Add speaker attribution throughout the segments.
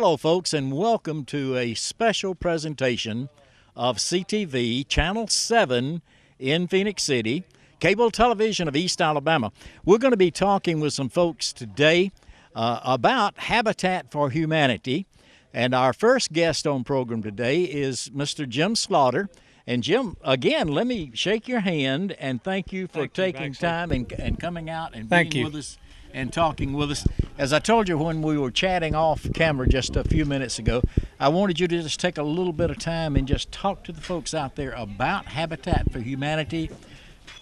Speaker 1: Hello, folks, and welcome to a special presentation of CTV Channel 7 in Phoenix City, cable television of East Alabama. We're going to be talking with some folks today about Habitat for Humanity. And our first guest on program today is Mr. Jim Slaughter. And Jim, again, let me shake your hand and thank you for taking time and coming out and being with us and talking with us. As I told you when we were chatting off camera just a few minutes ago, I wanted you to just take a little bit of time and just talk to the folks out there about Habitat for Humanity,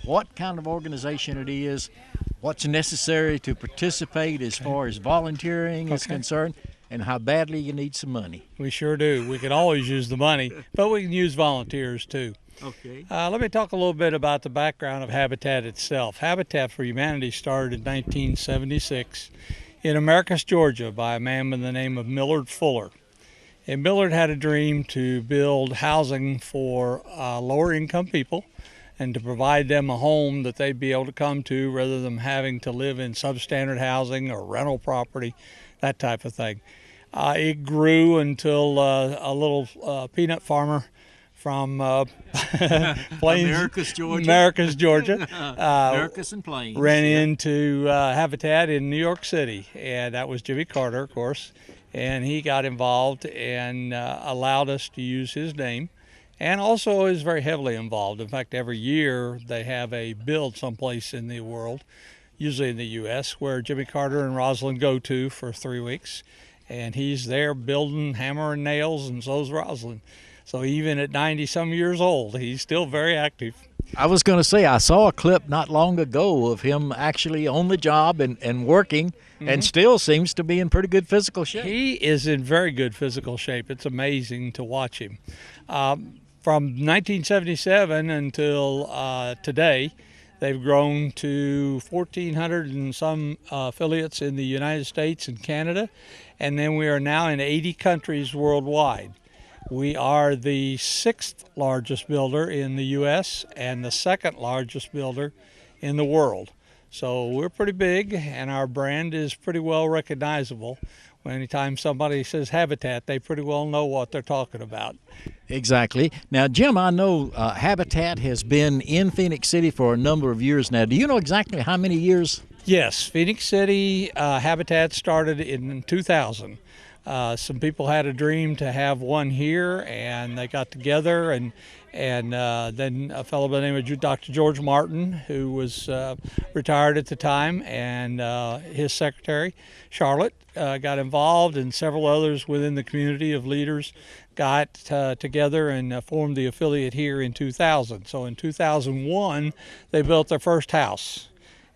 Speaker 1: what kind of organization it is, what's necessary to participate as far as volunteering is concerned, and how badly you need some money.
Speaker 2: We sure do. We can always use the money, but we can use volunteers too.
Speaker 1: Okay.
Speaker 2: Let me talk a little bit about the background of Habitat itself. Habitat for Humanity started in 1976 in Americus, Georgia by a man by the name of Millard Fuller. And Millard had a dream to build housing for lower income people and to provide them a home that they'd be able to come to rather than having to live in substandard housing or rental property, that type of thing. It grew until a little peanut farmer from Plains,
Speaker 1: Americus, Georgia.
Speaker 2: Americus
Speaker 1: and Plains.
Speaker 2: Ran into Habitat in New York City, and that was Jimmy Carter, of course. And he got involved and allowed us to use his name, and also is very heavily involved. In fact, every year they have a build someplace in the world, usually in the U.S., where Jimmy Carter and Rosalind go to for 3 weeks. And he's there building, hammering nails, and so's Rosalind. So even at 90-some years old, he's still very active.
Speaker 1: I was going to say, I saw a clip not long ago of him actually on the job and working, and still seems to be in pretty good physical shape.
Speaker 2: He is in very good physical shape. It's amazing to watch him. From 1977 until today, they've grown to 1,400 and some affiliates in the United States and Canada, and then we are now in 80 countries worldwide. We are the 6th largest builder in the U.S. and the 2nd largest builder in the world. So we're pretty big, and our brand is pretty well recognizable. Anytime somebody says Habitat, they pretty well know what they're talking about.
Speaker 1: Exactly. Now, Jim, I know Habitat has been in Phoenix City for a number of years now. Do you know exactly how many years?
Speaker 2: Yes, Phoenix City Habitat started in 2000. Some people had a dream to have one here, and they got together, and then a fellow by the name of Dr. George Martin, who was retired at the time, and his secretary, Charlotte, got involved, and several others within the community of leaders got together and formed the affiliate here in 2000. So in 2001, they built their first house.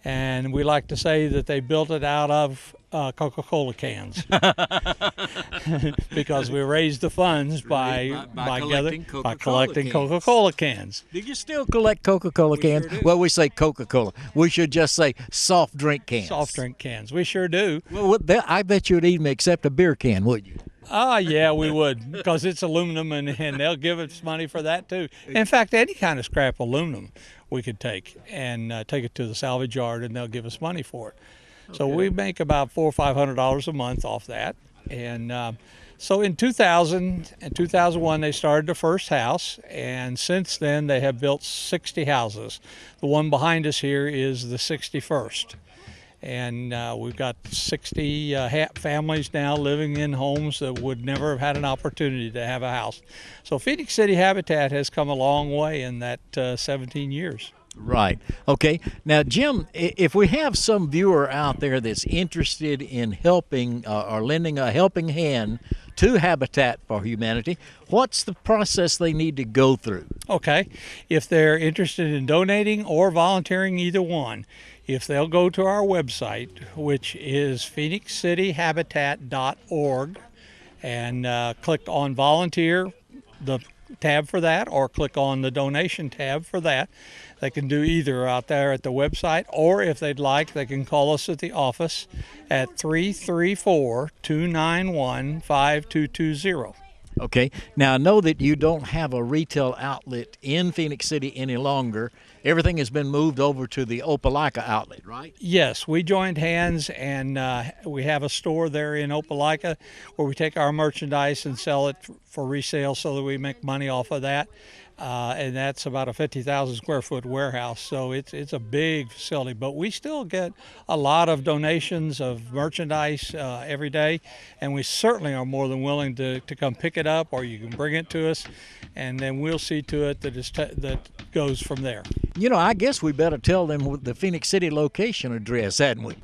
Speaker 2: And we like to say that they built it out of Coca-Cola cans because we raised the funds by collecting Coca-Cola cans.
Speaker 1: Do you still collect Coca-Cola cans?
Speaker 2: Sure do.
Speaker 1: Well, we say Coca-Cola. We should just say soft drink cans.
Speaker 2: Soft drink cans. We sure do.
Speaker 1: Well, I bet you'd even accept a beer can, wouldn't you?
Speaker 2: Yeah, we would, because it's aluminum, and they'll give us money for that too. In fact, any kind of scrap aluminum we could take and take it to the salvage yard, and they'll give us money for it. Okay. So we make about $400 or $500 a month off that. And so in 2000 and 2001, they started the first house, and since then they have built 60 houses. The one behind us here is the 61st. And we've got 60 families now living in homes that would never have had an opportunity to have a house. So Phoenix City Habitat has come a long way in that 17 years.
Speaker 1: Right. Okay. Now, Jim, if we have some viewer out there that's interested in helping or lending a helping hand to Habitat for Humanity, what's the process they need to go through? Okay.
Speaker 2: If they're interested in donating or volunteering, either one, if they'll go to our website, which is phoenixcityhabitat.org, and click on volunteer, the tab for that, or click on the donation tab for that. They can do either out there at the website, or if they'd like, they can call us at the office at 334-291-5220.
Speaker 1: Okay. Now, I know that you don't have a retail outlet in Phoenix City any longer, everything has been moved over to the Opelika outlet, right?
Speaker 2: Yes, we joined hands, and we have a store there in Opelika where we take our merchandise and sell it for resale so that we make money off of that. And that's about a 50,000 square foot warehouse, so it's a big facility. But we still get a lot of donations of merchandise every day, and we certainly are more than willing to come pick it up, or you can bring it to us, and then we'll see to it that that goes from there.
Speaker 1: You know, I guess we better tell them the Phoenix City location address, hadn't we?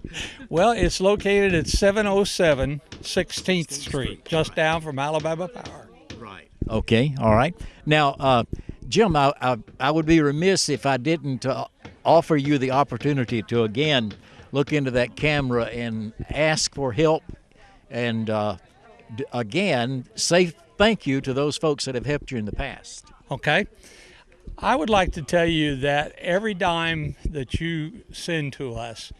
Speaker 2: Well, it's located at 707 16th Street, just down from Alabama Power.
Speaker 1: Right. Okay, all right. Now, Jim, I would be remiss if I didn't offer you the opportunity to, again, look into that camera and ask for help and, again, say thank you to those folks that have helped you in the past.
Speaker 2: Okay. I would like to tell you that every dime that you send to us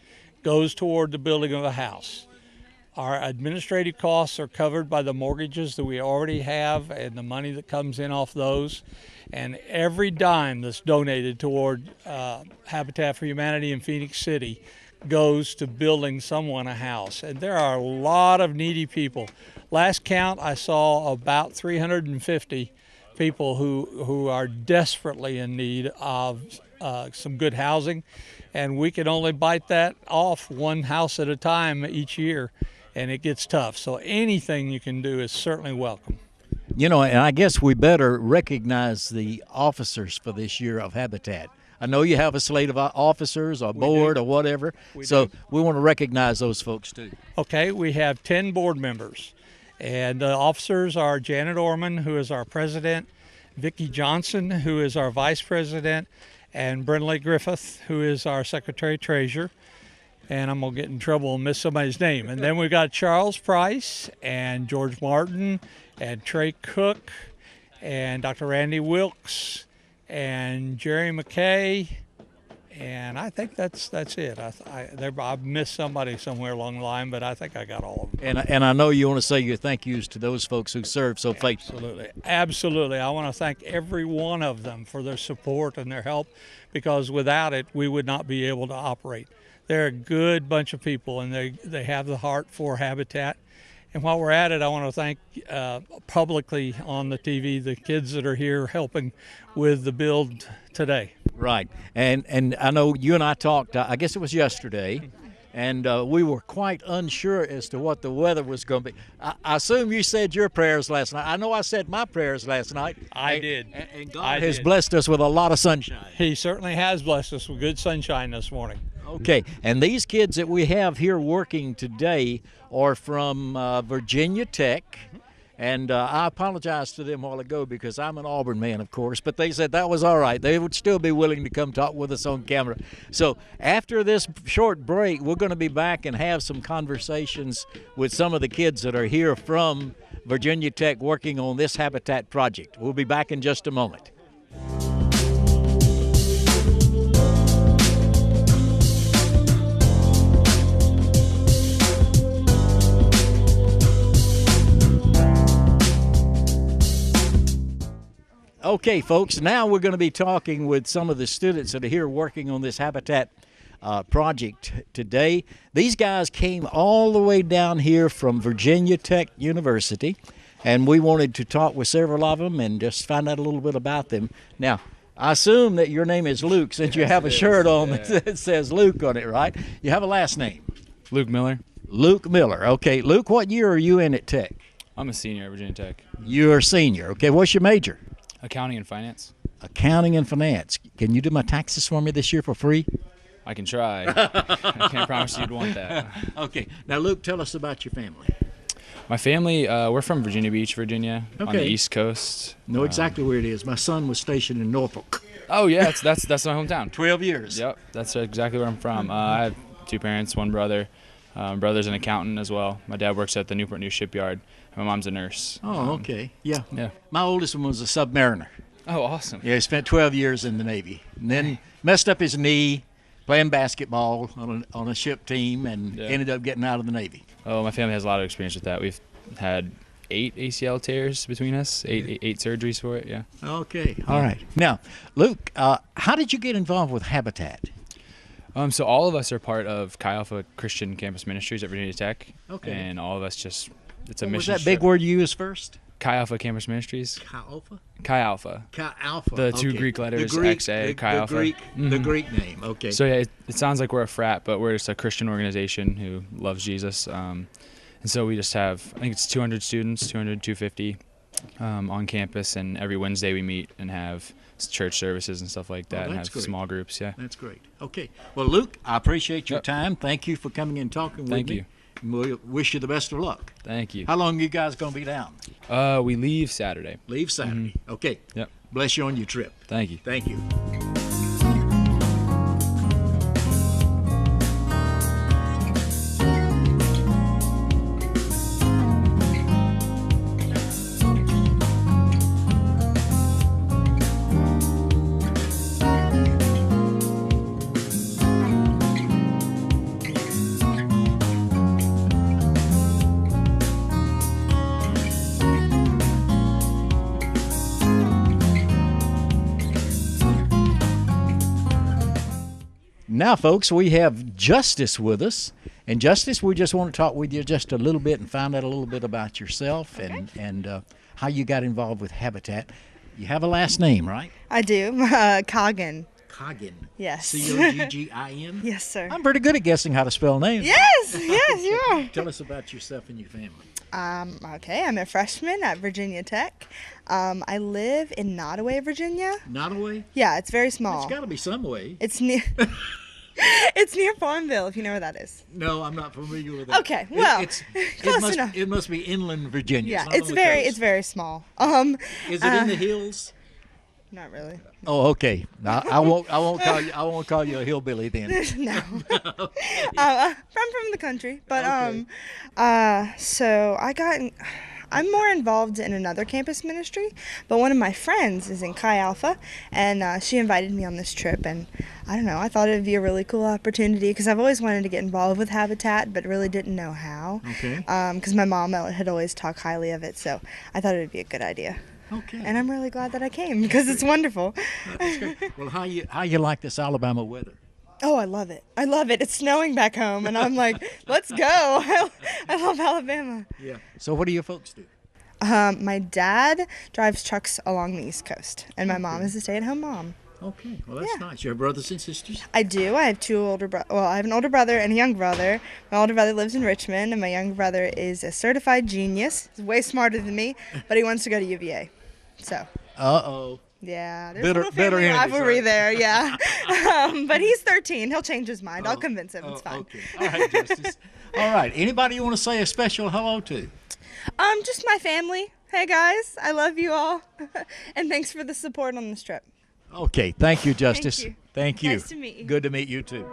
Speaker 2: goes toward the building of a house. Our administrative costs are covered by the mortgages that we already have and the money that comes in off those. And every dime that's donated toward Habitat for Humanity in Phoenix City goes to building someone a house. And there are a lot of needy people. Last count, I saw about 350 people who are desperately in need of some good housing. And we can only bite that off one house at a time each year. And it gets tough. So anything you can do is certainly welcome.
Speaker 1: You know, and I guess we better recognize the officers for this year of Habitat. I know you have a slate of officers or board or whatever, so we want to recognize those folks too.
Speaker 2: Okay, we have 10 board members. And the officers are Janet Orman, who is our president, Vicki Johnson, who is our vice president, and Brindley Griffith, who is our secretary-treasurer. And I'm going to get in trouble and miss somebody's name. And then we've got Charles Price and George Martin and Trey Cook and Dr. Randy Wilkes and Jerry McKay. And I think that's it. I've missed somebody somewhere along the line, but I think I got all of them.
Speaker 1: And I know you want to say your thank yous to those folks who served so faithfully.
Speaker 2: Absolutely. I want to thank every one of them for their support and their help, because without it, we would not be able to operate. They're a good bunch of people, and they have the heart for Habitat. And while we're at it, I want to thank publicly on the TV the kids that are here helping with the build today.
Speaker 1: Right. And I know you and I talked, I guess it was yesterday, and we were quite unsure as to what the weather was going to be. I assume you said your prayers last night. I know I said my prayers last night.
Speaker 2: I did.
Speaker 1: And God has blessed us with a lot of sunshine.
Speaker 2: He certainly has blessed us with good sunshine this morning.
Speaker 1: Okay, and these kids that we have here working today are from Virginia Tech, and I apologized to them a while ago because I'm an Auburn man, of course, but they said that was all right. They would still be willing to come talk with us on camera. So after this short break, we're going to be back and have some conversations with some of the kids that are here from Virginia Tech working on this Habitat project. We'll be back in just a moment. Okay, folks, now we're going to be talking with some of the students that are here working on this Habitat project today. These guys came all the way down here from Virginia Tech University, and we wanted to talk with several of them and just find out a little bit about them. Now, I assume that your name is Luke, since you have a shirt on that says Luke on it, right? You have a last name.
Speaker 3: Luke Miller.
Speaker 1: Luke Miller. Okay, Luke, what year are you in at Tech?
Speaker 3: I'm a senior at Virginia Tech.
Speaker 1: You're a senior. Okay, what's your major?
Speaker 3: Accounting and finance.
Speaker 1: Accounting and finance. Can you do my taxes for me this year for free?
Speaker 3: I can try. I can't promise you'd want that.
Speaker 1: Okay. Now, Luke, tell us about your family.
Speaker 3: My family, we're from Virginia Beach, Virginia, on the East Coast.
Speaker 1: Know exactly where it is. My son was stationed in Norfolk.
Speaker 3: Oh, yeah, that's my hometown.
Speaker 1: 12 years.
Speaker 3: Yep, that's exactly where I'm from. I have two parents, one brother. Brother's an accountant as well. My dad works at the Newport News shipyard. My mom's a nurse.
Speaker 1: Oh, okay. Yeah.
Speaker 3: Yeah.
Speaker 1: My oldest one was a submariner.
Speaker 3: Oh, awesome.
Speaker 1: Yeah, he spent 12 years in the Navy. And then messed up his knee playing basketball on a ship team and ended up getting out of the Navy.
Speaker 3: Oh, my family has a lot of experience with that. We've had 8 ACL tears between us, eight surgeries for it, yeah.
Speaker 1: Okay, all right. Now, Luke, how did you get involved with Habitat?
Speaker 3: So all of us are part of Chi Alpha Christian Campus Ministries at Virginia Tech.
Speaker 1: Okay.
Speaker 3: And all of us just, it's a
Speaker 1: What was
Speaker 3: mission
Speaker 1: that big
Speaker 3: trip.
Speaker 1: word you used first?
Speaker 3: Chi Alpha Campus Ministries.
Speaker 1: Chi Alpha?
Speaker 3: Chi Alpha.
Speaker 1: Chi Alpha.
Speaker 3: The two
Speaker 1: okay.
Speaker 3: Greek letters,
Speaker 1: the Greek,
Speaker 3: XA,
Speaker 1: the,
Speaker 3: Chi
Speaker 1: the
Speaker 3: Alpha.
Speaker 1: Greek, the Greek name. Okay.
Speaker 3: So yeah, it sounds like we're a frat, but we're just a Christian organization who loves Jesus. And so we just have, I think it's 200 students, 250 on campus, and every Wednesday we meet and have church services and stuff like that, and have
Speaker 1: great.
Speaker 3: small groups. Yeah.
Speaker 1: That's great. Okay. Well, Luke, I appreciate your time. Thank you for coming and talking with me.
Speaker 3: Thank you.
Speaker 1: And we wish you the best of luck.
Speaker 3: Thank you.
Speaker 1: How long are you guys going to be down?
Speaker 3: We leave Saturday.
Speaker 1: Leave Saturday. Okay.
Speaker 3: Yep.
Speaker 1: Bless you on your trip.
Speaker 3: Thank you.
Speaker 1: Thank you. Now, folks, we have Justice with us. And Justice, we just want to talk with you just a little bit and find out a little bit about yourself and how you got involved with Habitat. You have a last name, right?
Speaker 4: I do. Coggan.
Speaker 1: Coggan.
Speaker 4: Yes.
Speaker 1: C-O-G-G-I-N?
Speaker 4: Yes, sir.
Speaker 1: I'm pretty good at guessing how to spell names.
Speaker 4: Yes, you are.
Speaker 1: Tell us about yourself and your family.
Speaker 4: Okay, I'm a freshman at Virginia Tech. I live in Nottoway, Virginia.
Speaker 1: Nottoway?
Speaker 4: Yeah, it's very small.
Speaker 1: It's got to be some way.
Speaker 4: It's near. It's near Farmville, if you know where that is.
Speaker 1: No, I'm not familiar with that.
Speaker 4: Okay, well, close enough.
Speaker 1: It must be inland Virginia.
Speaker 4: Yeah,
Speaker 1: it's not on the coast.
Speaker 4: it's very small.
Speaker 1: Is it in the hills?
Speaker 4: Not really.
Speaker 1: Oh, okay. I won't call you a hillbilly then.
Speaker 4: No. I'm from the country, but so I'm more involved in another campus ministry, but one of my friends is in Chi Alpha, and she invited me on this trip, and I don't know, I thought it would be a really cool opportunity because I've always wanted to get involved with Habitat, but really didn't know how.
Speaker 1: Okay.
Speaker 4: Because my mom had always talked highly of it, so I thought it would be a good idea.
Speaker 1: Okay.
Speaker 4: And I'm really glad that I came because it's wonderful.
Speaker 1: That's great. Well, how you like this Alabama weather?
Speaker 4: Oh, I love it. I love it. It's snowing back home, and I'm like, let's go. I love Alabama.
Speaker 1: Yeah. So what do your folks do?
Speaker 4: My dad drives trucks along the East Coast, and my mom is a stay-at-home mom.
Speaker 1: Okay. Well, that's nice. You have brothers and sisters?
Speaker 4: I do. I have two older I have an older brother and a younger brother. My older brother lives in Richmond, and my younger brother is a certified genius. He's way smarter than me, but he wants to go to UVA. So.
Speaker 1: Uh-oh.
Speaker 4: Yeah, there's a little
Speaker 1: bitter
Speaker 4: family
Speaker 1: enemies,
Speaker 4: rivalry
Speaker 1: right?
Speaker 4: there, yeah. But he's 13. He'll change his mind. I'll convince him. It's fine.
Speaker 1: Okay. All right, Justice. All right. Anybody you want to say a special hello to?
Speaker 4: Just my family. Hey, guys. I love you all. And thanks for the support on this trip.
Speaker 1: Okay. Thank you, Justice.
Speaker 4: Thank you.
Speaker 1: Thank you.
Speaker 4: Nice to meet you.
Speaker 1: Good to meet you, too.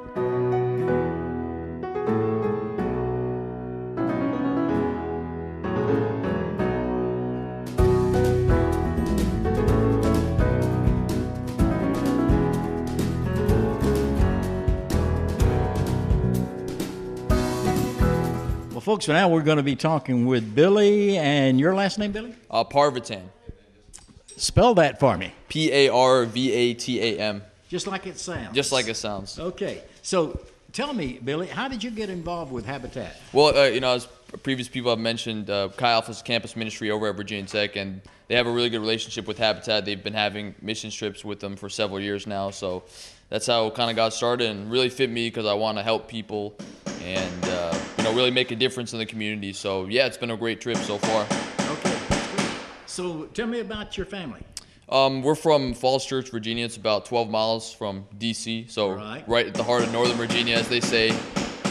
Speaker 1: Well, folks, now we're going to be talking with Billy. And your last name, Billy?
Speaker 5: Parvatan.
Speaker 1: Spell that for me.
Speaker 5: Parvatam.
Speaker 1: Just like it sounds.
Speaker 5: Just like it sounds.
Speaker 1: Okay. So tell me, Billy, how did you get involved with Habitat?
Speaker 5: Well, as previous people have mentioned, Chi Alpha's campus ministry over at Virginia Tech, and they have a really good relationship with Habitat. They've been having mission trips with them for several years now. So that's how it kind of got started, and really fit me because I want to help people and really make a difference in the community. So yeah, it's been a great trip so far.
Speaker 1: Okay, that's great. So tell me about your family.
Speaker 5: We're from Falls Church, Virginia. It's about 12 miles from D.C., so right at the heart of Northern Virginia, as they say.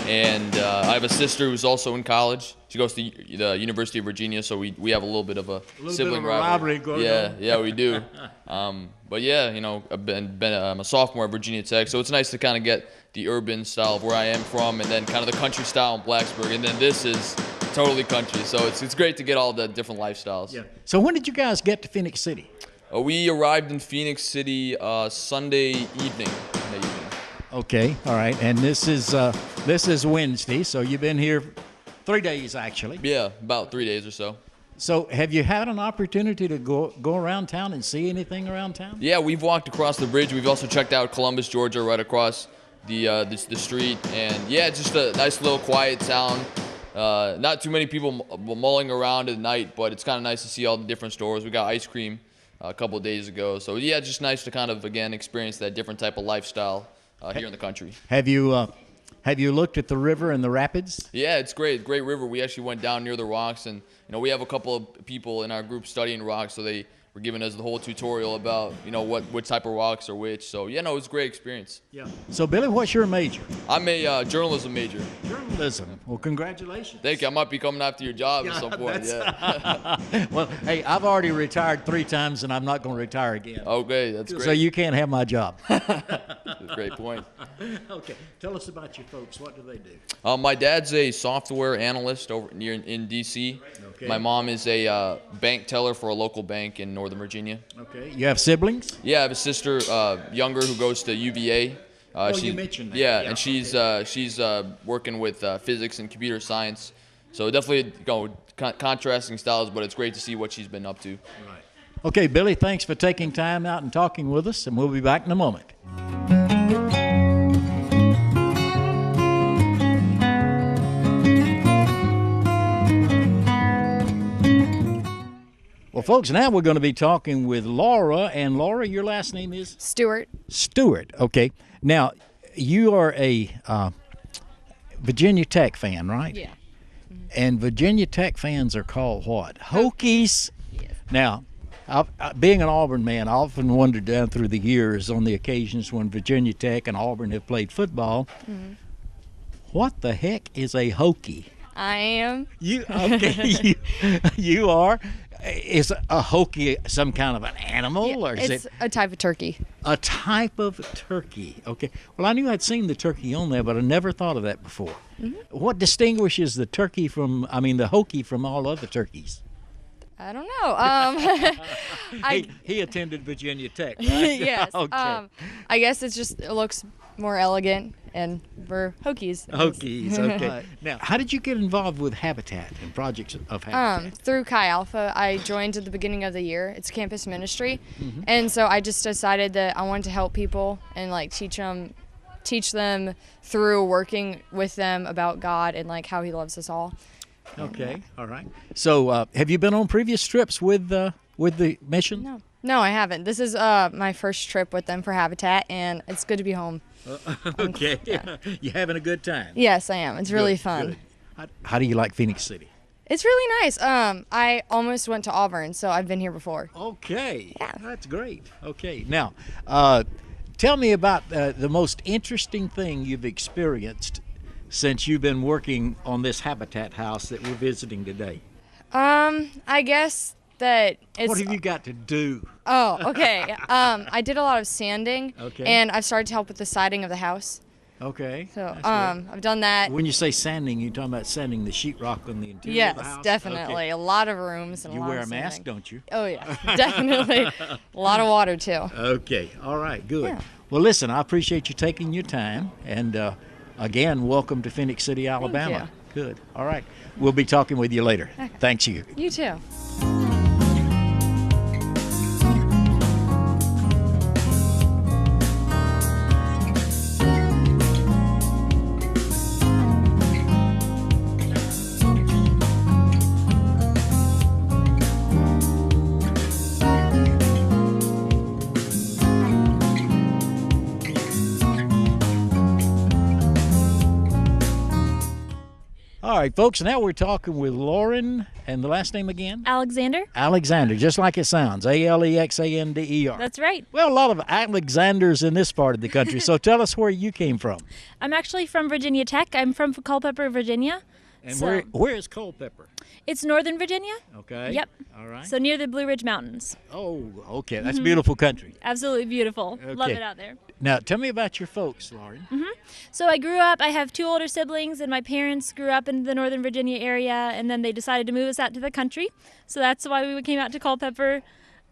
Speaker 5: And I have a sister who's also in college. She goes to the University of Virginia, so we have a little bit of a sibling rivalry. Yeah, we do. But yeah, I've been I'm a sophomore at Virginia Tech, so it's nice to kind of get the urban style of where I am from, and then kind of the country style in Blacksburg, and then this is totally country. So it's great to get all the different lifestyles.
Speaker 1: Yeah. So when did you guys get to Phoenix City?
Speaker 5: We arrived in Phoenix City Sunday evening.
Speaker 1: Okay, all right. And this is Wednesday, so you've been here 3 days actually.
Speaker 5: Yeah, about 3 days or so.
Speaker 1: So have you had an opportunity to go around town and see anything around town?
Speaker 5: Yeah, we've walked across the bridge. We've also checked out Columbus, Georgia, right across the street. And yeah, it's just a nice little quiet town. Not too many people mulling around at night, but it's kind of nice to see all the different stores. We got ice cream a couple of days ago. So yeah, it's just nice to kind of, again, experience that different type of lifestyle here in the country.
Speaker 1: Have you looked at the river and the rapids?
Speaker 5: Yeah, it's great. Great river. We actually went down near the rocks, and we have a couple of people in our group studying rocks, so they were giving us the whole tutorial about what type of rocks are which. So yeah, no, it was a great experience.
Speaker 1: Yeah. So Billy, what's your major?
Speaker 5: I'm a journalism major.
Speaker 1: Journalism. Well, congratulations.
Speaker 5: Thank you. I might be coming after your job at some point. Yeah.
Speaker 1: Well, hey, I've already retired 3 times, and I'm not going to retire again.
Speaker 5: Okay, that's great.
Speaker 1: So you can't have my job.
Speaker 5: That's a great point.
Speaker 1: Okay, tell us about your folks. What do they do?
Speaker 5: My dad's a software analyst over in D.C.
Speaker 1: Okay.
Speaker 5: My mom is a bank teller for a local bank in Northern Virginia.
Speaker 1: Okay. You have siblings?
Speaker 5: Yeah, I have a sister, younger, who goes to UVA.
Speaker 1: You mentioned that.
Speaker 5: Yeah, and she's working with physics and computer science. So definitely contrasting styles, but it's great to see what she's been up to.
Speaker 1: Right. Okay, Billy, thanks for taking time out and talking with us, and we'll be back in a moment. Well, folks, now we're going to be talking with Laura. And Laura, your last name is?
Speaker 6: Stewart.
Speaker 1: Stewart, okay. Now, you are a Virginia Tech fan, right?
Speaker 6: Yeah.
Speaker 1: And Virginia Tech fans are called what? Hokies?
Speaker 6: Yes.
Speaker 1: Now, being an Auburn man, I often wondered down through the years on the occasions when Virginia Tech and Auburn have played football, what the heck is a Hokie?
Speaker 6: I am.
Speaker 1: You are? Is a Hokie some kind of an animal, or is
Speaker 6: it's
Speaker 1: it
Speaker 6: a type of turkey.
Speaker 1: a type of turkey? Okay. Well, I knew I'd seen the turkey on there, but I never thought of that before. What distinguishes the Hokie from all other turkeys?
Speaker 6: I don't know.
Speaker 1: He attended Virginia Tech, right?
Speaker 6: Yes.
Speaker 1: Okay.
Speaker 6: I guess it looks more elegant, and we're Hokies.
Speaker 1: Hokies, okay. Now, how did you get involved with Habitat and projects of Habitat?
Speaker 6: Through Chi Alpha, I joined at the beginning of the year. It's campus ministry, and so I just decided that I wanted to help people and teach them through working with them about God and how He loves us all.
Speaker 1: Okay, all right. So, have you been on previous trips with the mission?
Speaker 6: No, I haven't. This is my first trip with them for Habitat, and it's good to be home.
Speaker 1: Okay.
Speaker 6: Yeah.
Speaker 1: You having a good time?
Speaker 6: Yes, I am. It's really fun.
Speaker 1: Good. How do you like Phoenix City?
Speaker 6: It's really nice. I almost went to Auburn, so I've been here before.
Speaker 1: Okay.
Speaker 6: Yeah.
Speaker 1: That's great. Okay. Now, tell me about the most interesting thing you've experienced since you've been working on this Habitat house that we're visiting today.
Speaker 6: I guess that it's...
Speaker 1: What have you got to do?
Speaker 6: Oh, okay. I did a lot of sanding,
Speaker 1: Okay.
Speaker 6: and I've started to help with the siding of the house.
Speaker 1: Okay.
Speaker 6: So,
Speaker 1: That's good.
Speaker 6: I've done that.
Speaker 1: When you say sanding, you're talking about sanding the sheetrock on the interior
Speaker 6: Yes,
Speaker 1: of the house?
Speaker 6: definitely.
Speaker 1: Okay.
Speaker 6: A lot of rooms and
Speaker 1: You
Speaker 6: a lot
Speaker 1: wear a
Speaker 6: of
Speaker 1: mask,
Speaker 6: sanding.
Speaker 1: don't you?
Speaker 6: Oh, yeah, definitely. A lot of water, too.
Speaker 1: Okay. All right. Good.
Speaker 6: Yeah.
Speaker 1: Well, listen, I appreciate you taking your time. And, again, welcome to Phoenix City, Alabama.
Speaker 6: you.
Speaker 1: Good. All right. We'll be talking with you later.
Speaker 6: Okay.
Speaker 1: Thanks, you.
Speaker 6: You, too.
Speaker 1: All right, folks, now we're talking with Lauren, and the last name again?
Speaker 7: Alexander.
Speaker 1: Alexander, just like it sounds, Alexander.
Speaker 7: That's right.
Speaker 1: Well, a lot of Alexanders in this part of the country, so tell us where you came from.
Speaker 7: I'm actually from Virginia Tech. I'm from Culpeper, Virginia.
Speaker 1: And
Speaker 7: So-
Speaker 1: where is Culpeper?
Speaker 7: It's northern Virginia.
Speaker 1: Okay.
Speaker 7: Yep.
Speaker 1: All right.
Speaker 7: So near the Blue Ridge Mountains.
Speaker 1: Oh, okay. That's beautiful country.
Speaker 7: Absolutely beautiful. Love
Speaker 1: Okay.
Speaker 7: it out there.
Speaker 1: Now, tell me about your folks, Lauren.
Speaker 7: So I grew up, I have 2 older siblings, and my parents grew up in the northern Virginia area, and then they decided to move us out to the country. So that's why we came out to Culpeper.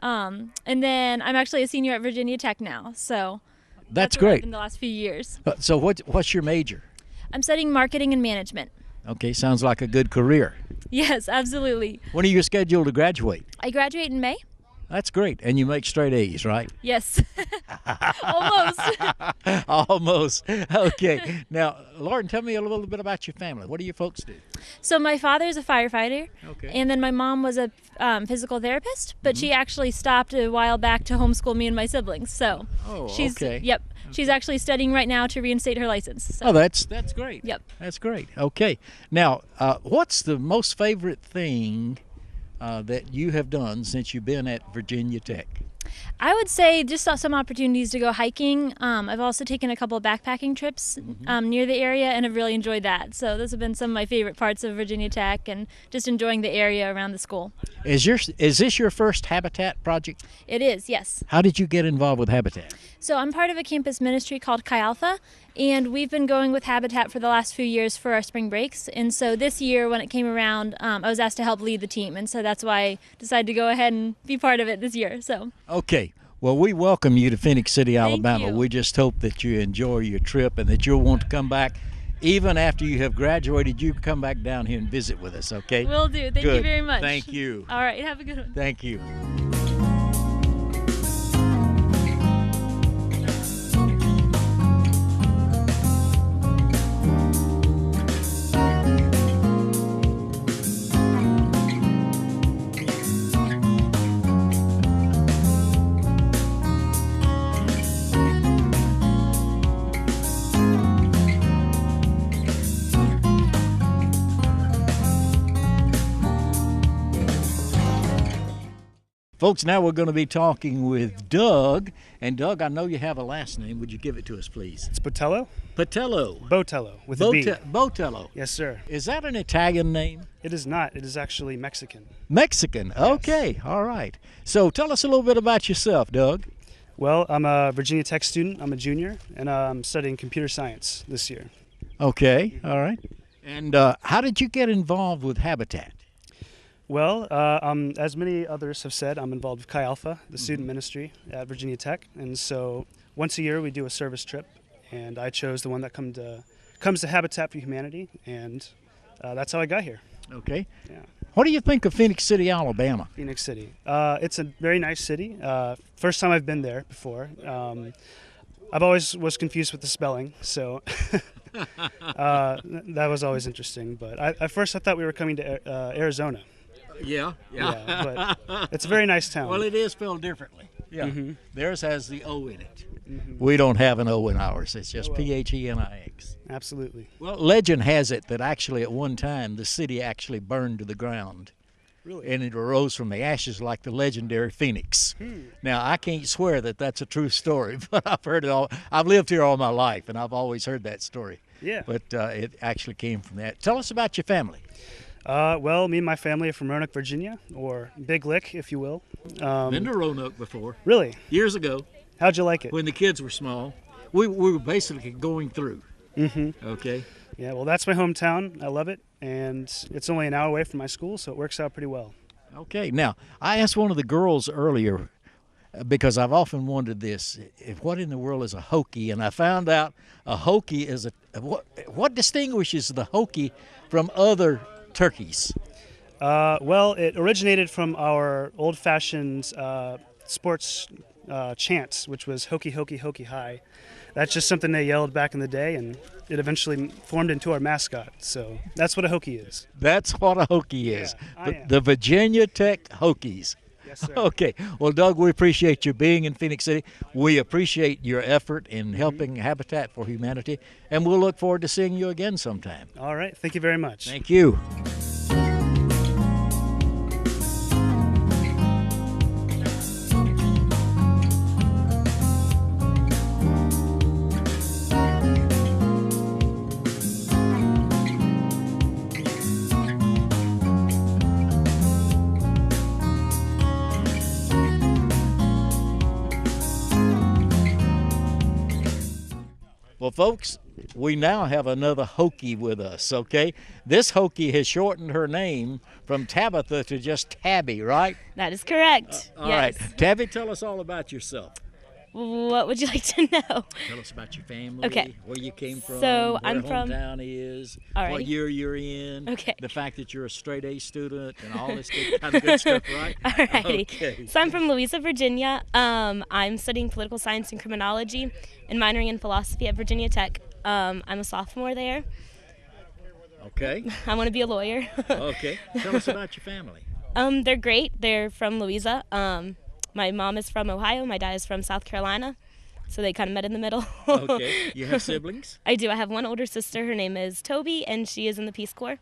Speaker 7: And then I'm actually a senior at Virginia Tech now. So
Speaker 1: That's
Speaker 7: what I've
Speaker 1: great.
Speaker 7: been the last few years.
Speaker 1: So what's your major?
Speaker 7: I'm studying marketing and management.
Speaker 1: Okay, sounds like a good career.
Speaker 7: Yes, absolutely.
Speaker 1: When are you scheduled to graduate?
Speaker 7: I graduate in May.
Speaker 1: That's great. And you make straight A's, right?
Speaker 7: Yes. Almost.
Speaker 1: Almost. Okay. Now, Lauren, tell me a little bit about your family. What do your folks do?
Speaker 7: So my father is a firefighter.
Speaker 1: Okay.
Speaker 7: And then my mom was a physical therapist, but she actually stopped a while back to homeschool me and my siblings. So she's
Speaker 1: okay.
Speaker 7: Yep. She's actually studying right now to reinstate her license. So.
Speaker 1: Oh, that's great.
Speaker 7: Yep.
Speaker 1: That's great. Okay. Now, what's the most favorite thing that you have done since you've been at Virginia Tech?
Speaker 7: I would say just saw some opportunities to go hiking. I've also taken a couple of backpacking trips near the area and have really enjoyed that. So those have been some of my favorite parts of Virginia Tech and just enjoying the area around the school.
Speaker 1: Is this your first Habitat project?
Speaker 7: It is, yes.
Speaker 1: How did you get involved with Habitat?
Speaker 7: So I'm part of a campus ministry called Chi Alpha, and we've been going with Habitat for the last few years for our spring breaks. And so this year when it came around, I was asked to help lead the team, and so that's why I decided to go ahead and be part of it this year. So.
Speaker 1: Okay. Well, we welcome you to Phoenix City, Alabama.
Speaker 7: you.
Speaker 1: We just hope that you enjoy your trip and that you'll want to come back. Even after you have graduated, you can come back down here and visit with us, okay?
Speaker 7: Will do. Thank you very much.
Speaker 1: Thank you.
Speaker 7: All right. Have a good one.
Speaker 1: Thank you. Folks, now we're going to be talking with Doug. And Doug, I know you have a last name. Would you give it to us, please?
Speaker 8: It's Patello.
Speaker 1: Patello.
Speaker 8: Botello with a B.
Speaker 1: Botello.
Speaker 8: Yes, sir.
Speaker 1: Is that an Italian name?
Speaker 8: It is not. It is actually Mexican.
Speaker 1: Mexican. Okay. All right. So tell us a little bit about yourself, Doug.
Speaker 8: Well, I'm a Virginia Tech student. I'm a junior, and I'm studying computer science this year.
Speaker 1: Okay. All right. And how did you get involved with Habitat?
Speaker 8: Well, as many others have said, I'm involved with Chi Alpha, the student ministry at Virginia Tech. And so once a year we do a service trip, and I chose the one that comes to Habitat for Humanity, and that's how I got here.
Speaker 1: Okay.
Speaker 8: Yeah.
Speaker 1: What do you think of Phoenix City, Alabama?
Speaker 8: Phoenix City. It's a very nice city. First time I've been there before. I've always was confused with the spelling, so that was always interesting. But at first I thought we were coming to Arizona.
Speaker 1: Yeah.
Speaker 8: But it's a very nice town.
Speaker 1: Well, it is spelled differently. Yeah.
Speaker 8: Mm-hmm.
Speaker 1: Theirs has the O in it.
Speaker 8: Mm-hmm.
Speaker 1: We don't have an O in ours. It's just Phenix.
Speaker 8: Absolutely.
Speaker 1: Well, legend has it that actually at one time the city actually burned to the ground.
Speaker 8: Really?
Speaker 1: And it arose from the ashes like the legendary Phoenix. Now, I can't swear that that's a true story, but I've heard it all. I've lived here all my life, and I've always heard that story.
Speaker 8: Yeah.
Speaker 1: But it actually came from that. Tell us about your family.
Speaker 8: Well, me and my family are from Roanoke, Virginia, or Big Lick, if you will.
Speaker 1: Been to Roanoke before.
Speaker 8: Really?
Speaker 1: Years ago.
Speaker 8: How'd you like it?
Speaker 1: When the kids were small. We were basically going through.
Speaker 8: Mm-hmm.
Speaker 1: Okay.
Speaker 8: Yeah, well, that's my hometown. I love it, and it's only an hour away from my school, so it works out pretty well.
Speaker 1: Okay. Now, I asked one of the girls earlier, because I've often wondered this, what in the world is a hokie? And I found out a hokie is what distinguishes the hokie from other turkeys?
Speaker 8: Well, it originated from our old-fashioned sports chant, which was hokey, hokey, hokey high. That's just something they yelled back in the day, and it eventually formed into our mascot. So that's what a hokie is.
Speaker 1: That's what a hokie is.
Speaker 8: Yeah,
Speaker 1: The Virginia Tech Hokies.
Speaker 8: Yes, sir.
Speaker 1: Okay. Well, Doug, we appreciate you being in Phoenix City. We appreciate your effort in helping Habitat for Humanity, and we'll look forward to seeing you again sometime.
Speaker 8: All right. Thank you very much.
Speaker 1: Thank you. Well, folks, we now have another Hokie with us, okay? This Hokie has shortened her name from Tabitha to just Tabby, right?
Speaker 9: That is correct.
Speaker 1: All right. Tabby, tell us all about yourself.
Speaker 9: What would you like to know?
Speaker 1: Tell us about your family,
Speaker 9: Okay.
Speaker 1: where you came from,
Speaker 9: So
Speaker 1: where
Speaker 9: I'm from-
Speaker 1: hometown is,
Speaker 9: Alrighty.
Speaker 1: what year you're in,
Speaker 9: Okay.
Speaker 1: the fact that you're a straight A student, and all this kind of good stuff, right?
Speaker 9: Alrighty.
Speaker 1: Okay.
Speaker 9: So I'm from Louisa, Virginia. I'm studying political science and criminology and minoring in philosophy at Virginia Tech. I'm a sophomore there.
Speaker 1: Okay.
Speaker 9: I want to be a lawyer.
Speaker 1: Okay. Tell us about your family.
Speaker 9: They're great. They're from Louisa. My mom is from Ohio. My dad is from South Carolina. So they kind of met in the middle.
Speaker 1: Okay. You have siblings?
Speaker 9: I do. I have one older sister. Her name is Toby, and she is in the Peace Corps.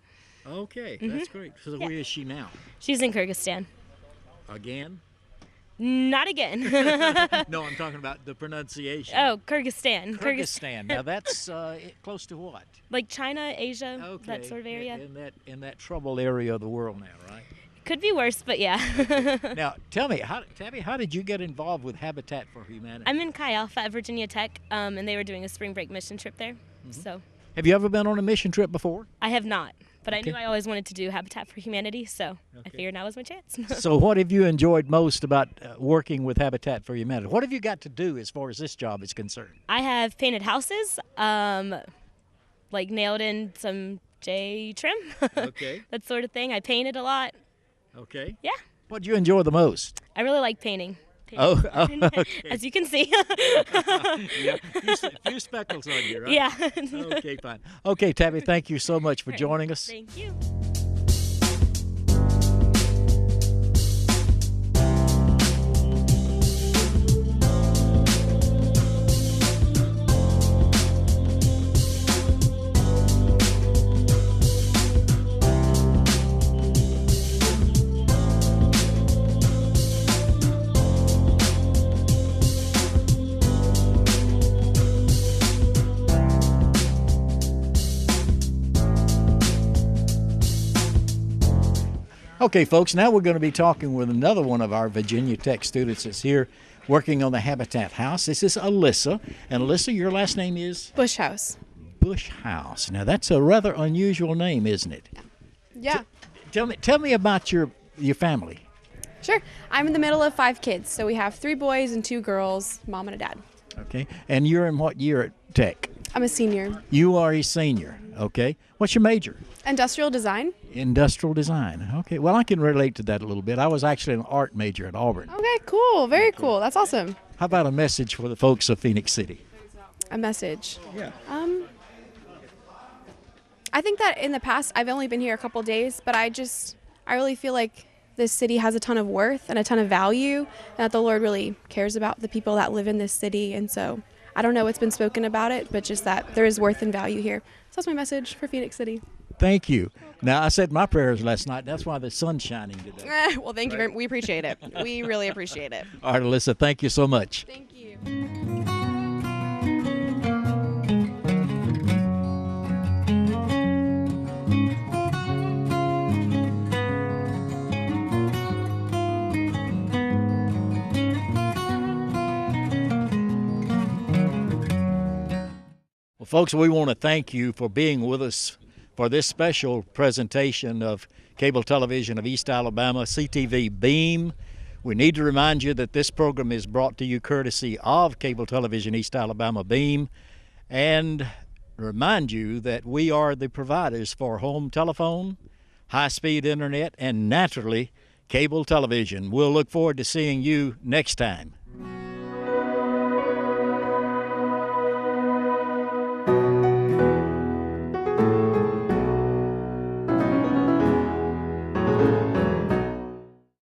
Speaker 1: Okay. That's great. So where is she now?
Speaker 9: She's in Kyrgyzstan.
Speaker 1: Again?
Speaker 9: Not again.
Speaker 1: No, I'm talking about the pronunciation.
Speaker 9: Oh, Kyrgyzstan.
Speaker 1: Kyrgyzstan. Now that's close to what?
Speaker 9: Like China, Asia,
Speaker 1: Okay.
Speaker 9: that sort of area.
Speaker 1: In that troubled area of the world now, right?
Speaker 9: Could be worse, but yeah.
Speaker 1: Now, tell me, Tabby, how did you get involved with Habitat for Humanity?
Speaker 9: I'm in Chi Alpha at Virginia Tech, and they were doing a spring break mission trip there. So
Speaker 1: Have you ever been on a mission trip before?
Speaker 9: I have not, but
Speaker 1: Okay.
Speaker 9: I knew I always wanted to do Habitat for Humanity, so I figured now was my chance.
Speaker 1: So what have you enjoyed most about working with Habitat for Humanity? What have you got to do as far as this job is concerned?
Speaker 9: I have painted houses, like nailed in some J trim,
Speaker 1: Okay.
Speaker 9: that sort of thing. I painted a lot.
Speaker 1: Okay.
Speaker 9: Yeah,
Speaker 1: What do you enjoy the most?
Speaker 9: I really like painting.
Speaker 1: Oh, okay.
Speaker 9: As you can see.
Speaker 1: Yeah, few speckles on you, right?
Speaker 9: Yeah.
Speaker 1: Okay, fine. Okay, Tabby, thank you so much for joining us.
Speaker 9: Thank you.
Speaker 1: Okay, folks, now we're going to be talking with another one of our Virginia Tech students that's here working on the Habitat House. This is Alyssa. And Alyssa, your last name is?
Speaker 10: Bush House.
Speaker 1: Bush House. Now, that's a rather unusual name, isn't it?
Speaker 10: Yeah.
Speaker 1: Tell me about your family.
Speaker 10: Sure. I'm in the middle of 5 kids. So we have 3 boys and 2 girls, mom and a dad.
Speaker 1: Okay. And you're in what year at Tech?
Speaker 10: I'm a senior.
Speaker 1: You are a senior. Okay. What's your major?
Speaker 10: Industrial design.
Speaker 1: Industrial design. Okay. Well, I can relate to that a little bit. I was actually an art major at Auburn.
Speaker 10: Okay, cool. Very cool. That's awesome.
Speaker 1: How about a message for the folks of Phoenix City?
Speaker 10: A message.
Speaker 1: Yeah.
Speaker 10: I think that in the past, I've only been here a couple days, but I really feel like this city has a ton of worth and a ton of value, and that the Lord really cares about the people that live in this city. And so I don't know what's been spoken about it, but just that there is worth and value here. So that's my message for Phoenix City.
Speaker 1: Thank you. Now, I said my prayers last night. That's why the sun's shining today.
Speaker 10: Well, thank you very much. We appreciate it. We really appreciate it.
Speaker 1: All right, Alyssa, thank you so much.
Speaker 10: Thank you.
Speaker 1: Well, folks, we want to thank you for being with us for this special presentation of Cable Television of East Alabama, CTV Beam. We need to remind you that this program is brought to you courtesy of Cable Television East Alabama Beam, and remind you that we are the providers for home telephone, high-speed internet, and naturally, cable television. We'll look forward to seeing you next time.